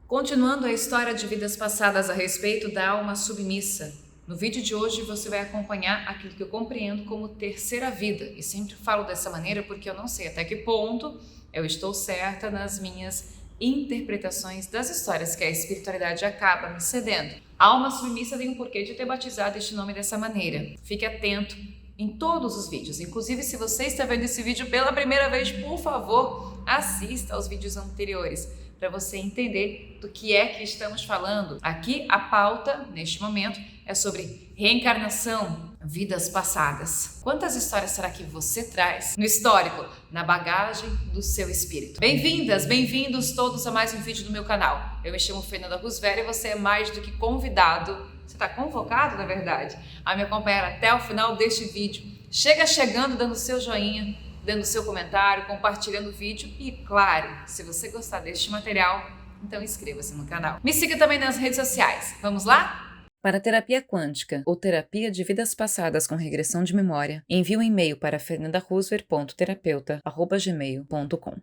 Continuando a história de vidas passadas a respeito da alma submissa, no vídeo de hoje você vai acompanhar aquilo que eu compreendo como terceira vida. E sempre falo dessa maneira porque eu não sei até que ponto eu estou certa nas minhas interpretações das histórias que a espiritualidade acaba me cedendo. A alma submissa tem um porquê de ter batizado este nome dessa maneira. Fique atento em todos os vídeos. Inclusive, se você está vendo esse vídeo pela primeira vez, por favor, assista aos vídeos anteriores para você entender do que é que estamos falando. Aqui a pauta, neste momento, é sobre reencarnação, vidas passadas. Quantas histórias será que você traz no histórico, na bagagem do seu espírito? Bem-vindas, bem-vindos todos a mais um vídeo do meu canal. Eu me chamo Fernanda Rusvelli e você é mais do que convidado, você está convocado, na verdade, a me acompanhar até o final deste vídeo. Chega chegando, dando seu joinha, dando seu comentário, compartilhando o vídeo e, claro, se você gostar deste material, então inscreva-se no canal. Me siga também nas redes sociais. Vamos lá? Para terapia quântica ou terapia de vidas passadas com regressão de memória, envie um e-mail para fernandarusver.terapeuta@gmail.com.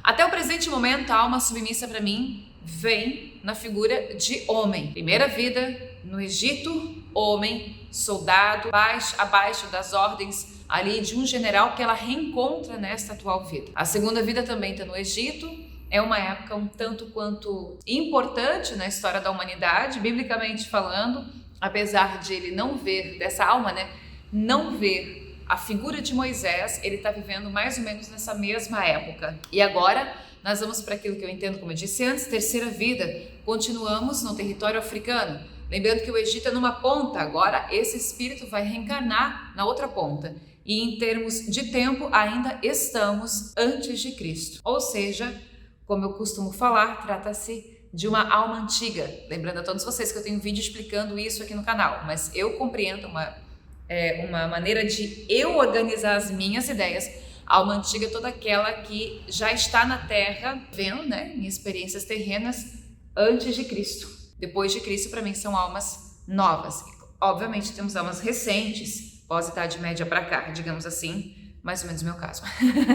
Até o presente momento, a alma submissa para mim vem na figura de homem. Primeira vida, no Egito, homem, soldado, abaixo das ordens ali de um general que ela reencontra nesta atual vida. A segunda vida também está no Egito, é uma época um tanto quanto importante na história da humanidade, biblicamente falando, apesar de ele não ver, dessa alma, não ver a figura de Moisés, ele está vivendo mais ou menos nessa mesma época. E agora nós vamos para aquilo que eu entendo, como eu disse antes, terceira vida, continuamos no território africano. Lembrando que o Egito é numa ponta, agora esse espírito vai reencarnar na outra ponta. E em termos de tempo, ainda estamos antes de Cristo. Ou seja, como eu costumo falar, trata-se de uma alma antiga. Lembrando a todos vocês que eu tenho um vídeo explicando isso aqui no canal, mas eu compreendo uma maneira de eu organizar as minhas ideias. A alma antiga é toda aquela que já está na Terra, vendo, em experiências terrenas, antes de Cristo. Depois de Cristo, para mim, são almas novas. Obviamente, temos almas recentes, pós-idade média para cá, digamos assim, mais ou menos o meu caso.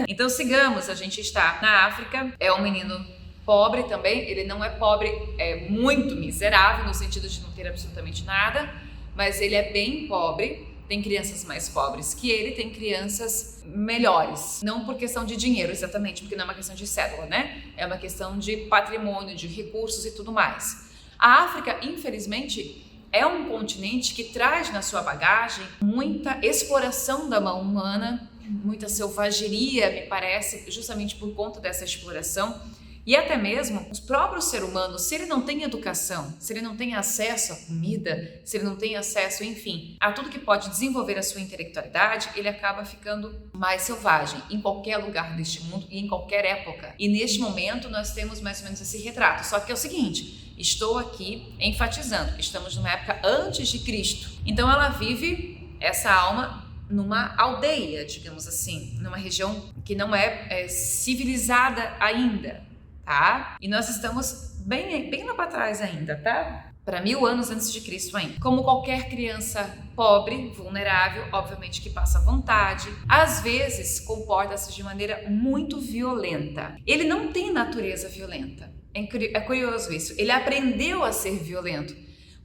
Então, sigamos, a gente está na África, é um menino pobre também, ele não é pobre, é muito miserável, no sentido de não ter absolutamente nada, mas ele é bem pobre, tem crianças mais pobres que ele, tem crianças melhores, não por questão de dinheiro exatamente, porque não é uma questão de cédula, é uma questão de patrimônio, de recursos e tudo mais. A África, infelizmente, é um continente que traz na sua bagagem muita exploração da mão humana, muita selvageria, me parece, justamente por conta dessa exploração. E até mesmo o próprio ser humano, se ele não tem educação, se ele não tem acesso à comida, se ele não tem acesso, enfim, a tudo que pode desenvolver a sua intelectualidade, ele acaba ficando mais selvagem em qualquer lugar deste mundo e em qualquer época. E neste momento nós temos mais ou menos esse retrato. Só que é o seguinte, estou aqui enfatizando, estamos numa época antes de Cristo. Então ela vive, essa alma, numa aldeia, digamos assim, numa região que não é civilizada ainda. Tá? E nós estamos bem lá para trás ainda, tá? Para 1000 anos antes de Cristo ainda. Como qualquer criança pobre, vulnerável, obviamente que passa vontade, às vezes comporta-se de maneira muito violenta. Ele não tem natureza violenta. É curioso isso. Ele aprendeu a ser violento.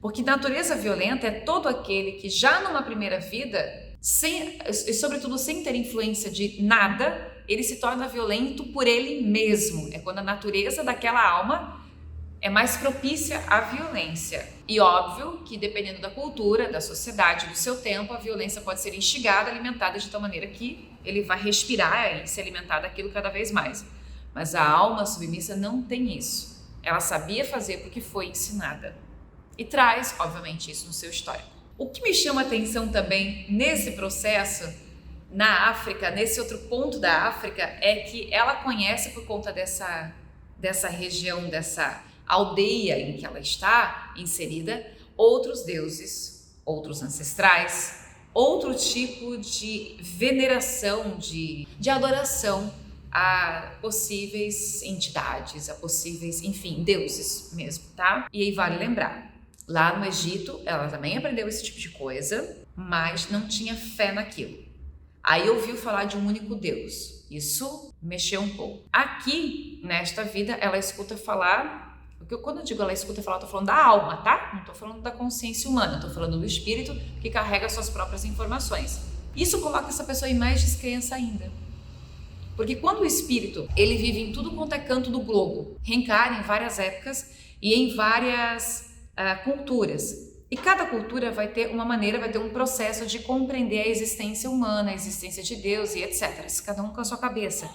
Porque natureza violenta é todo aquele que já numa primeira vida, e sobretudo sem ter influência de nada, ele se torna violento por ele mesmo. É quando a natureza daquela alma é mais propícia à violência. E óbvio que dependendo da cultura, da sociedade, do seu tempo, a violência pode ser instigada, alimentada de tal maneira que ele vai respirar e se alimentar daquilo cada vez mais. Mas a alma submissa não tem isso. Ela sabia fazer porque foi ensinada. E traz, obviamente, isso no seu histórico. O que me chama a atenção também nesse processo na África, nesse outro ponto da África, é que ela conhece por conta dessa região, dessa aldeia em que ela está inserida, outros deuses, outros ancestrais, outro tipo de veneração, de adoração a possíveis entidades, a possíveis, enfim, deuses mesmo, tá? E aí vale lembrar, lá no Egito, ela também aprendeu esse tipo de coisa, mas não tinha fé naquilo. Aí ouviu falar de um único Deus. Isso mexeu um pouco. Aqui, nesta vida, ela escuta falar Porque quando eu digo ela escuta falar, eu tô falando da alma, tá? Não tô falando da consciência humana, eu tô falando do espírito que carrega suas próprias informações. Isso coloca essa pessoa em mais descrença ainda. Porque quando o espírito, ele vive em tudo quanto é canto do globo, reencarna em várias épocas e em várias culturas. E cada cultura vai ter uma maneira, vai ter um processo de compreender a existência humana, a existência de Deus e etc. Isso cada um com a sua cabeça.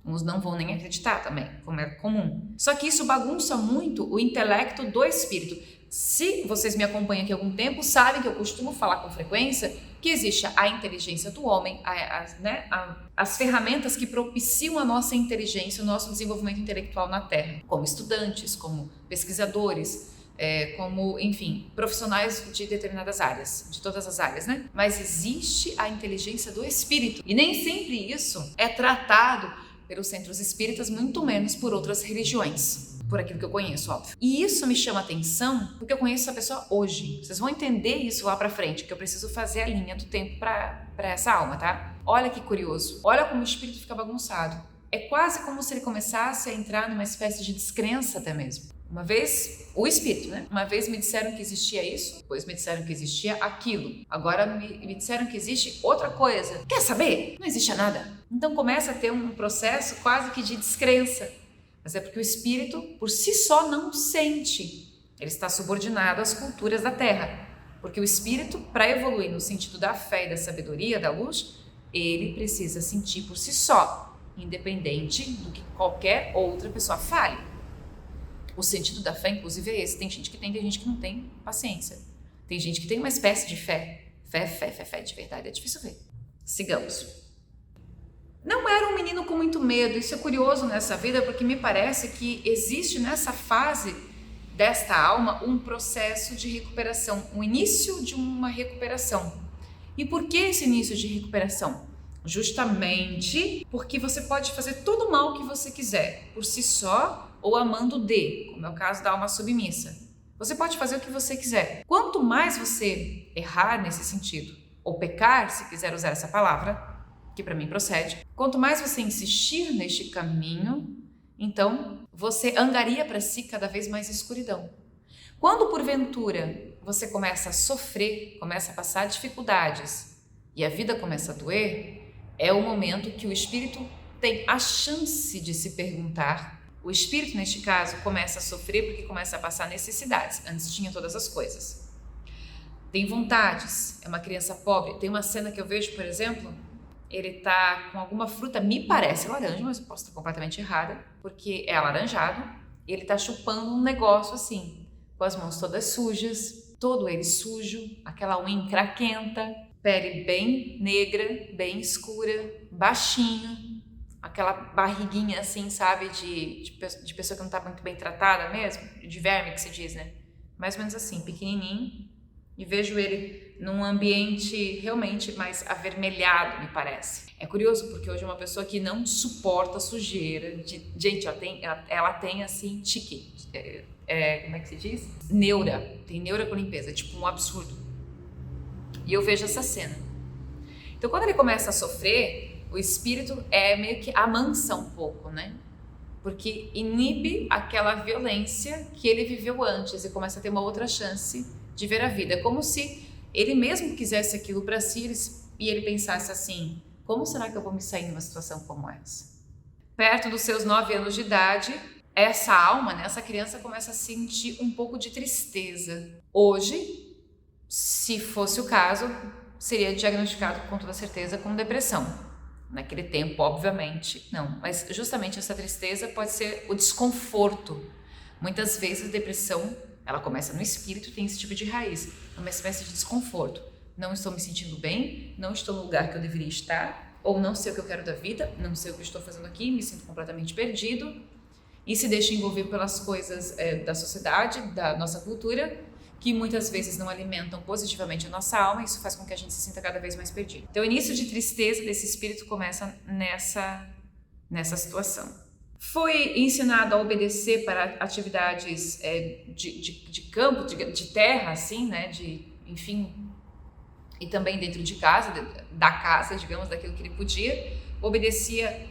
Uns não vão nem acreditar também, como é comum. Só que isso bagunça muito o intelecto do espírito. Se vocês me acompanham aqui há algum tempo, sabem que eu costumo falar com frequência que existe a inteligência do homem, as ferramentas que propiciam a nossa inteligência, o nosso desenvolvimento intelectual na Terra, como estudantes, como pesquisadores, como, enfim, profissionais de determinadas áreas, de todas as áreas, né? Mas existe a inteligência do espírito e nem sempre isso é tratado pelos centros espíritas, muito menos por outras religiões, por aquilo que eu conheço, óbvio. E isso me chama atenção porque eu conheço essa pessoa hoje. Vocês vão entender isso lá pra frente, que eu preciso fazer a linha do tempo pra essa alma, tá? Olha que curioso, olha como o espírito fica bagunçado. É quase como se ele começasse a entrar numa espécie de descrença até mesmo. Uma vez, o espírito, né? Uma vez me disseram que existia isso, depois me disseram que existia aquilo. Agora me disseram que existe outra coisa. Quer saber? Não existe nada. Então começa a ter um processo quase que de descrença. Mas é porque o espírito, por si só, não sente. Ele está subordinado às culturas da Terra. Porque o espírito, para evoluir no sentido da fé e da sabedoria, da luz, ele precisa sentir por si só, independente do que qualquer outra pessoa fale. O sentido da fé, inclusive, é esse. Tem gente que tem gente que não tem paciência. Tem gente que tem uma espécie de fé. Fé de verdade. É difícil ver. Sigamos. Não era um menino com muito medo. Isso é curioso nessa vida, porque me parece que existe nessa fase desta alma um processo de recuperação, um início de uma recuperação. E por que esse início de recuperação? Justamente porque você pode fazer todo o mal que você quiser, por si só, ou amando como é o caso da alma submissa. Você pode fazer o que você quiser. Quanto mais você errar nesse sentido, ou pecar, se quiser usar essa palavra, que para mim procede, quanto mais você insistir neste caminho, então você angaria para si cada vez mais escuridão. Quando porventura você começa a sofrer, começa a passar dificuldades e a vida começa a doer, é o momento que o espírito tem a chance de se perguntar. O espírito, neste caso, começa a sofrer porque começa a passar necessidades. Antes tinha todas as coisas. Tem vontades, é uma criança pobre. Tem uma cena que eu vejo, por exemplo, ele tá com alguma fruta, me parece laranja, mas eu posso estar completamente errada, porque é alaranjado, e ele tá chupando um negócio assim, com as mãos todas sujas, todo ele sujo, aquela unha encraquenta, pele bem negra, bem escura, baixinho, aquela barriguinha assim, sabe, de pessoa que não tá muito bem tratada mesmo, de verme que se diz, né? Mais ou menos assim, pequenininho, e vejo ele num ambiente realmente mais avermelhado, me parece. É curioso, porque hoje é uma pessoa que não suporta sujeira, gente, ela tem assim, tique, como é que se diz? Tem neura com limpeza, tipo um absurdo. E eu vejo essa cena. Então, quando ele começa a sofrer, o espírito meio que amansa um pouco, né? Porque inibe aquela violência que ele viveu antes e começa a ter uma outra chance de ver a vida. É como se ele mesmo quisesse aquilo para si e ele pensasse assim, como será que eu vou me sair numa situação como essa? Perto dos seus 9 anos de idade, essa alma, né, essa criança começa a sentir um pouco de tristeza. Hoje, se fosse o caso, seria diagnosticado com toda certeza com depressão. Naquele tempo, obviamente, não. Mas justamente essa tristeza pode ser o desconforto. Muitas vezes a depressão, ela começa no espírito, tem esse tipo de raiz, uma espécie de desconforto. Não estou me sentindo bem, não estou no lugar que eu deveria estar, ou não sei o que eu quero da vida, não sei o que estou fazendo aqui, me sinto completamente perdido, e se deixa envolver pelas coisas da sociedade, da nossa cultura, que muitas vezes não alimentam positivamente a nossa alma, e isso faz com que a gente se sinta cada vez mais perdido. Então o início de tristeza desse espírito começa nessa situação. Foi ensinado a obedecer para atividades de campo, de terra, assim, né, enfim, e também dentro de casa, da casa, digamos, daquilo que ele podia, obedecia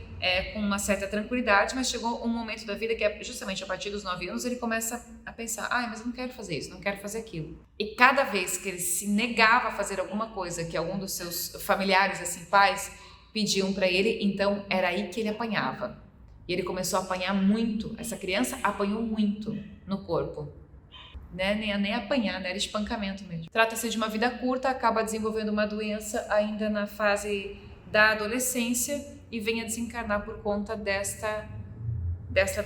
com uma certa tranquilidade, mas chegou um momento da vida que é justamente a partir dos 9 anos ele começa a pensar, mas eu não quero fazer isso, não quero fazer aquilo. E cada vez que ele se negava a fazer alguma coisa que algum dos seus familiares, assim, pais, pediam para ele, então era aí que ele apanhava. E ele começou a apanhar muito, essa criança apanhou muito no corpo. Nem apanhar, era espancamento mesmo. Trata-se de uma vida curta, acaba desenvolvendo uma doença ainda na fase da adolescência e vem a desencarnar por conta desta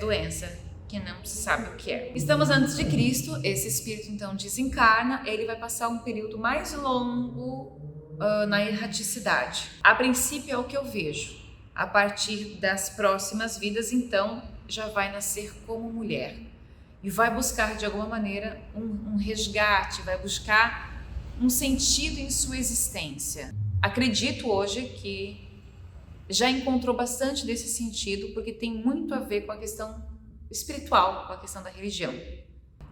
doença, que não se sabe o que é. Estamos antes de Cristo, esse espírito então desencarna, ele vai passar um período mais longo na erraticidade. A princípio é o que eu vejo. A partir das próximas vidas, então, já vai nascer como mulher. E vai buscar de alguma maneira um resgate, vai buscar um sentido em sua existência. Acredito hoje que já encontrou bastante desse sentido, porque tem muito a ver com a questão espiritual, com a questão da religião.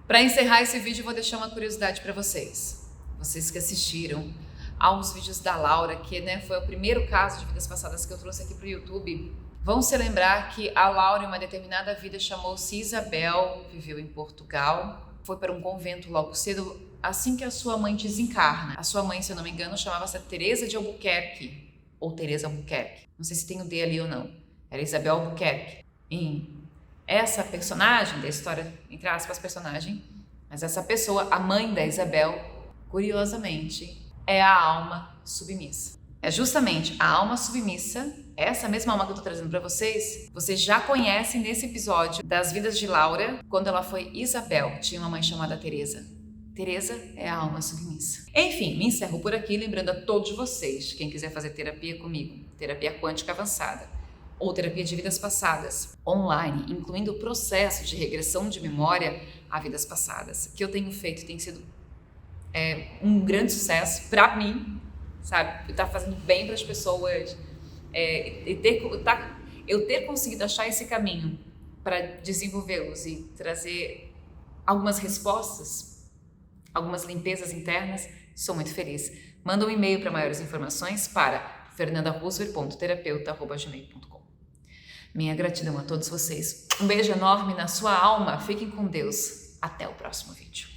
Para encerrar esse vídeo, eu vou deixar uma curiosidade para vocês. Vocês que assistiram aos vídeos da Laura, que foi o primeiro caso de vidas passadas que eu trouxe aqui para o YouTube, vão se lembrar que a Laura, em uma determinada vida, chamou-se Isabel, viveu em Portugal, foi para um convento logo cedo, assim que a sua mãe desencarna. A sua mãe, se eu não me engano, chamava-se Teresa de Albuquerque, ou Teresa Albuquerque. Não sei se tem o D ali ou não. Era Isabel Albuquerque. E essa personagem da história, entre aspas, personagem, mas essa pessoa, a mãe da Isabel, curiosamente, é a alma submissa. É justamente a alma submissa, essa mesma alma que eu tô trazendo para vocês já conhecem nesse episódio das vidas de Laura, quando ela foi Isabel, tinha uma mãe chamada Teresa. Teresa é a alma submissa. Enfim, me encerro por aqui, lembrando a todos vocês, quem quiser fazer terapia comigo, terapia quântica avançada, ou terapia de vidas passadas, online, incluindo o processo de regressão de memória a vidas passadas, que eu tenho feito, tem sido um grande sucesso para mim, sabe? Tá fazendo bem para as pessoas, eu ter conseguido achar esse caminho para desenvolvê-los e trazer algumas respostas, algumas limpezas internas, sou muito feliz. Manda um e-mail para maiores informações para fernandahusser.terapeuta@gmail.com. Minha gratidão a todos vocês. Um beijo enorme na sua alma. Fiquem com Deus. Até o próximo vídeo.